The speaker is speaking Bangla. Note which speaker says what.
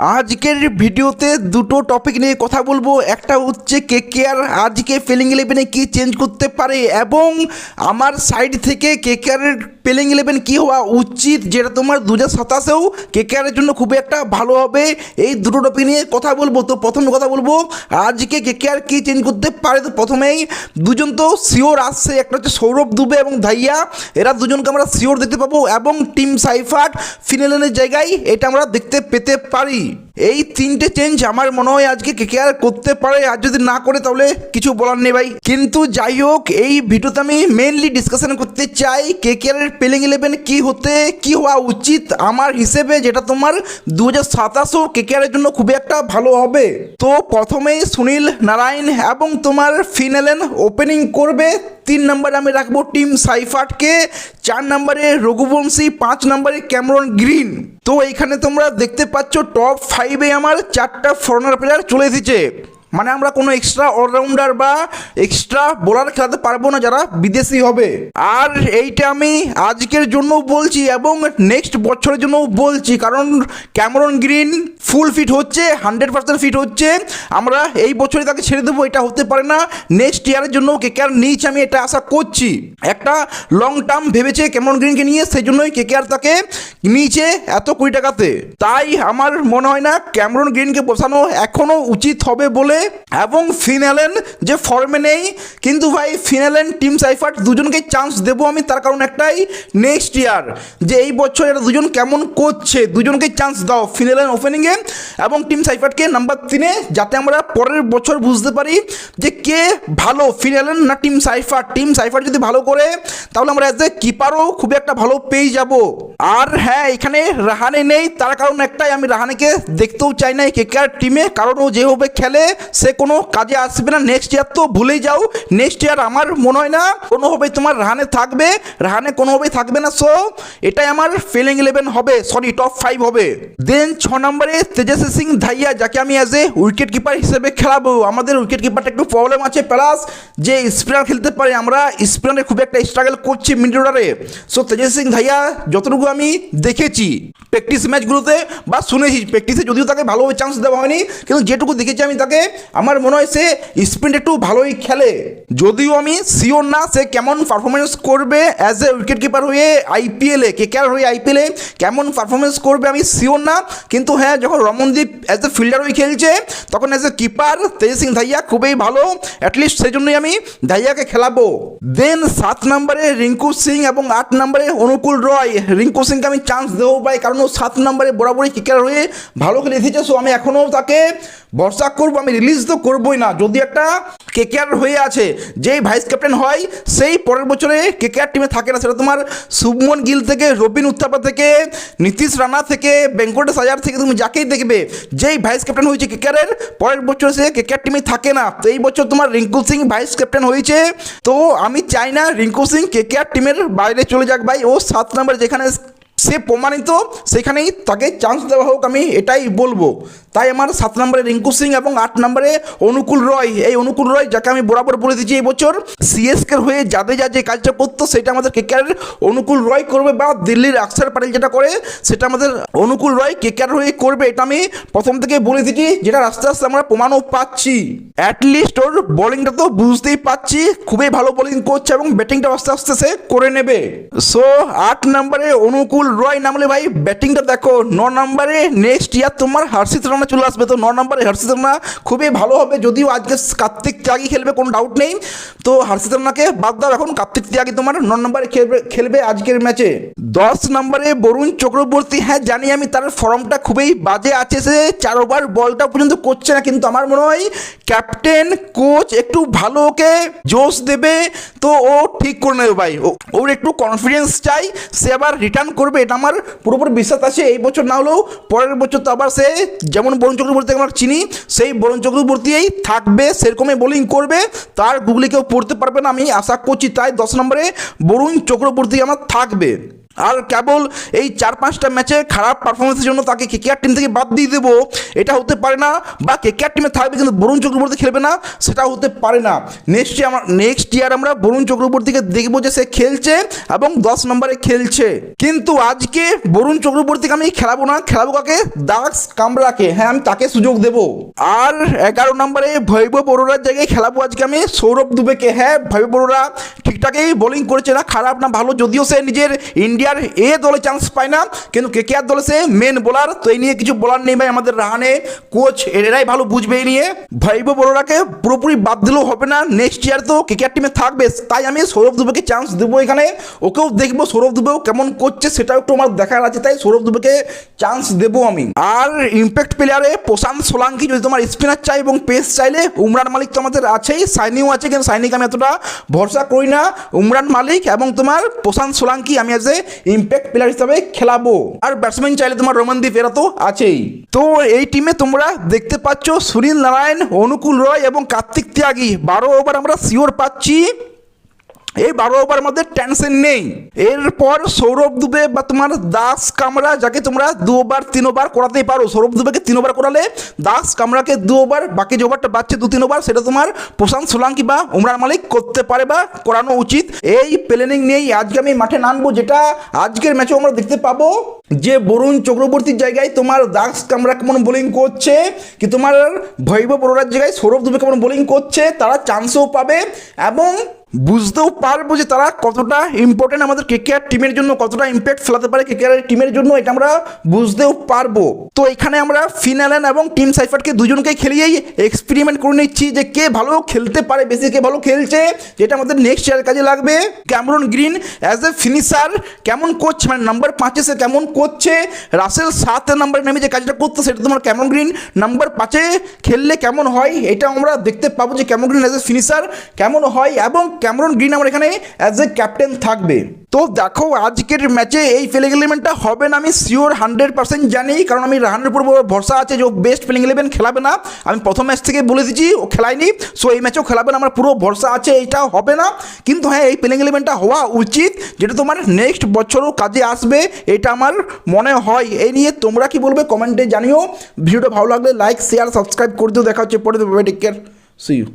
Speaker 1: আজকের ভিডিওতে দুটো টপিক নিয়ে কথা বলবো। একটা হচ্ছে কেকেআর আজকে প্লেইং ইলেভেনে কী চেঞ্জ করতে পারে এবং আমার সাইড থেকে কেকেআরের প্লেইং ইলেভেন কী হওয়া উচিত, যেটা তোমার 2027-এও কেকেআরের জন্য খুবই একটা ভালো হবে। এই দুটো টপিক নিয়ে কথা বলবো। তো প্রথমে কথা বলবো আজকে কেকেআর কী চেঞ্জ করতে পারে। তো প্রথমেই দুজন তো শিওর আসছে, একটা হচ্ছে সৌরভ দুবে এবং ধাইয়া, এরা দুজনকে আমরা শিওর দেখতে পাবো এবং টিম সাইফাট ফিনালের জায়গায় এটা আমরা দেখতে পেতে পারি। এই তিনটে চেঞ্জ আমার মনে হয় আজকে কেকেআর করতে পারে, আর যদি না করে তাহলে কিছু বলার নেই ভাই। কিন্তু যাই হোক, এই ভিডিওতে আমি মেনলি ডিসকাশন করতে চাই কেকেআরের প্লেইং ইলেভেন কী হওয়া উচিত আমার হিসেবে, যেটা তোমার 2027-ও কেকেআরের জন্য খুবই একটা ভালো হবে। তো প্রথমেই সুনীল নারায়ণ এবং তোমার ফিনালেন ওপেনিং করবে। 3 নম্বরে আমি রাখবো টিম সাইফাটকে, 4 নম্বরে রঘুবংশী, 5 নম্বরে ক্যামেরন গ্রিন। তো এইখানে তোমরা দেখতে পাচ্ছ টপ 5-এ আমার 4টা ফরেনার প্লেয়ার চলে এসেছে। মানে আমরা কোনো এক্সট্রা অলরাউন্ডার বা এক্সট্রা বোলার খেলাতে পারবো না যারা বিদেশি হবে। আর এইটা আমি আজকের জন্য বলছি এবং নেক্সট বছরের জন্য বলছি, কারণ ক্যামেরন গ্রিন ফুল ফিট হচ্ছে, 100% ফিট হচ্ছে। আমরা এই বছরে তাকে ছেড়ে দেবো, এটা হতে পারে না। নেক্সট ইয়ারের জন্য কেকেআর নিচ্ছে, আমি এটা আশা করছি। একটা লং টার্ম ভেবেছে ক্যামেরন গ্রিনকে নিয়ে, সেই জন্যই কেকেআর তাকে নিয়েছে এত কোটি টাকাতে। তাই আমার মনে হয় না ক্যামেরন গ্রিনকে বসানো এখনও উচিত হবে বলে। এবং ফিনালেন যে ফর্মে নেই, কিন্তু ভাই ফিনালেন টিম সাইফাট দুজনকে চান্স দেবো আমি, তার কারণ একটাই নেক্সট ইয়ার যে এই বছর এরা দুজন কেমন করছে, দুজনকে চান্স দাও ফিনালেন ওপেনিংয়ে এবং টিম সাইফাটকে নাম্বার 3-এ, যাতে আমরা পরের বছর বুঝতে পারি যে কে ভালো ফিনালেন না টিম সাইফাট। টিম সাইফাট যদি ভালো করে তাহলে আমরা অ্যাজ এ কিপারও খুব একটা ভালো পেয়ে যাব। আর হ্যাঁ, এখানে রাহানে নেই, তার কারণ একটাই, আমি রাহানেকে দেখতেও চাই না কেকেআর টিমে, কারণ ও যেভাবে খেলে সে কোনো কাজে আসবে না। নেক্সট ইয়ার তো ভুলেই যাও, নেক্সট ইয়ার আমার মনে হয় না কোনোভাবেই তোমার রাহানে থাকবে, রাহানে কোনোভাবেই থাকবে না। সো এটাই আমার প্লেইং ইলেভেন হবে, সরি টপ 5 হবে। দেন 6 নম্বরে তেজস্বী সিং ধাইয়া, যাকে আমি অ্যাজ এ উইকেট কিপার হিসেবে খেলাবো। আমাদের উইকেট কিপারটা একটু প্রবলেম আছে, প্লাস যে স্পিনার খেলতে পারে, আমরা স্পিনারে খুব একটা স্ট্রাগল করছি মিডল অর্ডারে। সো তেজস্বী সিং ধাইয়া যতটুকু আমি দেখেছি প্র্যাকটিস ম্যাচগুলোতে বা শুনেছি, প্র্যাকটিসে যদিও তাকে ভালোভাবে চান্স দেওয়া হয়নি, কিন্তু যেটুকু দেখেছি আমি তাকে, আমার মনে হয় সে স্পিন একটু ভালোই খেলে। যদিও আমি শিওর না সে কেমন পারফরমেন্স করবে অ্যাজ এ উইকেট কিপার হয়ে আইপিএলে, কেকেআর হয়ে আইপিএলে কেমন পারফরমেন্স করবে আমি শিওর না। কিন্তু হ্যাঁ, যখন রমনদীপ অ্যাজ এ ফিল্ডার হয়ে খেলছে, তখন অ্যাজ এ কিপার তেজ সিং ধাইয়া খুবই ভালো, অ্যাটলিস্ট সেই জন্যই আমি ধাইয়াকে খেলাবো। দেন 7 নম্বরে রিঙ্কু সিং এবং 8 নম্বরে অনুকূল রয়। রিঙ্কু সিংকে আমি চান্স দেবো ভাই, কারণ ও 7 নম্বরে বরাবরই কেকেআর হয়ে ভালো খেলে এসেছে। সো আমি এখনও তাকে ভরসা করবো, আমি রিলিজ তো করবোই না। যদি একটা কেকেআর হয়ে আছে যেই ভাইস ক্যাপ্টেন হয় সেই পরের বছরে কেকেআর টিমে থাকে না, সেটা তোমার শুভমন গিল থেকে, রবিন উত্থাপা থেকে, নীতিশ রানা থেকে, ভেঙ্কটেশ আয়ার থেকে, তুমি যাকেই দেখবে যেই ভাইস ক্যাপ্টেন হয়েছে কেকেআরের পরের বছর সে কেকেআর টিমে থাকে না। তো এই বছর তোমার রিঙ্কু সিং ভাইস ক্যাপ্টেন হয়েছে, তো আমি চাই না রিঙ্কু সিং কেকেআর টিমের বাইরে চলে যাক ভাই। ও 7 নম্বরে যেখানে সে প্রমাণিত সেখানেই তাকে চান্স দেওয়া হোক, আমি এটাই বলবো। তাই আমার 7 নম্বরে রিঙ্কু সিং এবং 8 নম্বরে অনুকূল রয়। এই অনুকূল রয়, যাকে আমি বরাবর বলে দিচ্ছি এই বছর সিএসকের হয়ে জাদেজা যে কাজটা করতো সেটা আমাদের কেকেআরের অনুকূল রয় করবে, বা দিল্লির আকসার প্যাটেল যেটা করে সেটা আমাদের অনুকূল রয় কেকেআর হয়ে করবে। এটা আমি প্রথম থেকে বলে দিচ্ছি, যেটা আস্তে আস্তে আমরা প্রমাণও পাচ্ছি। অ্যাটলিস্ট ওর বোলিংটা তো বুঝতেই পাচ্ছি খুবই ভালো বোলিং করছে এবং ব্যাটিংটা আস্তে আস্তে সে করে নেবে। সো 8 নম্বরে অনুকূল রয় নামলে ভাই ব্যাটিংটা দেখো। 9 নম্বরে নেক্সট ইয়ার তোমার হর্ষিত রানা চলে আসবে, তো 9 নম্বরে হর্ষিত রানা খুবই ভালো হবে। যদিও আজকে কার্তিক ত্যাগী খেলবে, কোনো ডাউট নেই, তো হর্ষিত রানাকে বাদ দাও, এখন কার্তিক ত্যাগী তোমার 9 নম্বরে খেলবে আজকের ম্যাচে। 10 নম্বরে বরুণ চক্রবর্তী, হ্যাঁ জানি আমি তার ফর্মটা খুবই বাজে আছে, সে 4 ওভার বলটা পর্যন্ত করছে না, কিন্তু আমার মনে হয় ক্যাপ্টেন কোচ একটু ভালো ওকে জোশ দেবে, তো ও ঠিক করে নেবে ভাই। ওর একটু কনফিডেন্স চাই, সে আবার রিটার্ন করবে, এটা আমার পুরোপুরি বিশ্বাস আছে। এই বছর না হলেও পরের বছর তো আবার সে যেমন বরুণ চক্রবর্তী আমরা চিনি সেই বরুণ চক্রবর্তীই থাকবে, সেরকমই বোলিং করবে, তার গুগলি কেউ পড়তে পারবে না আমি আশা করছি। তাই 10 নম্বরে বরুণ চক্রবর্তী আমার থাকবে। আর কেবল এই 4-5টা ম্যাচে খারাপ পারফরমেন্সের জন্য তাকে কেকেআর টিম থেকে বাদ দিয়ে দেবো, এটা হতে পারে না। বা কেকেআর টিমে থাকবে কিন্তু বরুণ চক্রবর্তী খেলবে না, সেটা হতে পারে না। নেক্সট ইয়ার আমরা বরুণ চক্রবর্তীকে দেখবো যে সে খেলছে এবং 10 নম্বরে খেলছে। কিন্তু আজকে বরুণ চক্রবর্তীকে আমি খেলাবো না, খেলাবো কাকে? দাস কামরাকে। হ্যাঁ, আমি তাকে সুযোগ দেবো। আর 11 নম্বরে বৈভব অরোরার জায়গায় খেলাবো আজকে আমি সৌরভ দুবেকে। হ্যাঁ, বৈভব অরোরা ঠিকঠাকই বোলিং করেছে, না খারাপ না ভালো, যদিও সে নিজের ইন্ডিয়ার দলে চান্স পায় না, কিন্তু কেকেআর দলে সে মেন বোলার। তো এই নিয়ে কিছু বলার নেই ভাই, আমাদের রাহানে কোচ এরাই ভালো বুঝবে এই নিয়ে। বৈভব অরোরাকে পুরোপুরি বাদ দিলেও হবে না, নেক্সট ইয়ার তো কেকেআর টিমে থাকবে, তাই আমি সৌরভ দুবেকে চান্স দেবো এখানে। ওকেও দেখবো সৌরভ দুবেও কেমন করছে, সেটাও একটু আমার দেখার আছে, তাই সৌরভ দুবেকে চান্স দেবো আমি। আর ইম্প্যাক্ট প্লেয়ারে প্রশান্ত সোলাঙ্কি, যদি তোমার স্পিনার চাই এবং পেস চাইলে উমরান মালিক তো আমাদের আছেই, সাইনিও আছে, কিন্তু সাইনিকে আমি এতটা ভরসা করি না। উমরান মালিক এবং তোমার প্রশান্ত সোলাঙ্কি আমি অ্যাজ এ ইম্প্যাক্ট প্লেয়ার হিসাবে খেলাবো। আর ব্যাটসম্যান চাইলে তোমার রোমানদীপ এরা তো আছেই। তো এই টিমে তোমরা দেখতে পাচ্ছ সুনীল নারায়ণ, অনুকূল রয় এবং কার্তিক ত্যাগী। 12 ওভার আমরা শিওর পাচ্ছি, এই 12 ওভার মধ্যে টেনশন নেই। এরপর সৌরভ দুবে বা তোমার দাস কামরা, যাকে তোমরা 2 ওভার 3 ওভার করাতেই পারো। সৌরভ দুবেকে 3 ওভার করালে দাস কামরাকে 2 ওভার, বাকি যে ওভারটা বাচ্চে 2-3 ওভার, সেটা তোমার প্রশান্ত সোলাঙ্কি বা উমরান মালিক করতে পারে বা করানো উচিত। এই প্ল্যানিং নিয়েই আজকে আমি মাঠে নামবো, যেটা আজকের ম্যাচেও আমরা দেখতে পাবো যে বরুণ চক্রবর্তীর জায়গায় তোমার দাস কামরা কেমন বোলিং করছে, কি তোমার বৈভব অরোরার জায়গায় সৌরভ দুবে কেমন বোলিং করছে, তারা চান্সও পাবে এবং বুঝতেও পারবো যে তারা কতটা ইম্পর্টেন্ট আমাদের কেকেআর টিমের জন্য, কতটা ইম্প্যাক্ট ফেলাতে পারে কেকেআর টিমের জন্য, এটা আমরা বুঝতেও পারবো। তো এখানে আমরা ফিন অ্যালেন এবং টিম সাইফারকে দুজনকে খেলিয়েই এক্সপেরিমেন্ট করে নিচ্ছি যে কে ভালো খেলতে পারে, বেশি কে ভালো খেলছে, যেটা আমাদের নেক্সট ইয়ার কাজে লাগবে। Cameron green as a finisher কেমন করছে, মানে নাম্বার 5-এ সে কেমন করছে। রাসেল 7 নম্বরে নেমে যে কাজটা করতো, সেটা তোমার ক্যামেরন গ্রিন নাম্বার 5-এ খেললে কেমন হয়, এটা আমরা দেখতে পাবো যে Cameron green as a finisher কেমন হয়। এবং ক্যামেরন গ্রিন আমার এখানে অ্যাজ এ ক্যাপ্টেন থাকবে। তো দেখো আজকের ম্যাচে এই প্লেইং ইলেভেনটা হবে না, আমি শিওর 100% জানি, কারণ আমি রাহানের উপর ভরসা আছে যে ও বেস্ট প্লেইং ইলেভেন খেলাবে না। আমি প্রথম ম্যাচ থেকে বলে দিচ্ছি ও খেলায়নি, সো এই ম্যাচেও খেলাবে না, আমার পুরো ভরসা আছে এইটাও হবে না। কিন্তু হ্যাঁ, এই প্লেইং ইলেভেনটা হওয়া উচিত, যেটা তোমার নেক্সট বছরও কাজে আসবে, এটা আমার মনে হয়। এই নিয়ে তোমরা কি বলবে কমেন্টে জানিও। ভিডিওটা ভালো লাগলে লাইক শেয়ার সাবস্ক্রাইব করে দিও। দেখা হচ্ছে পরে, টেক কেয়ার, সি ইউ।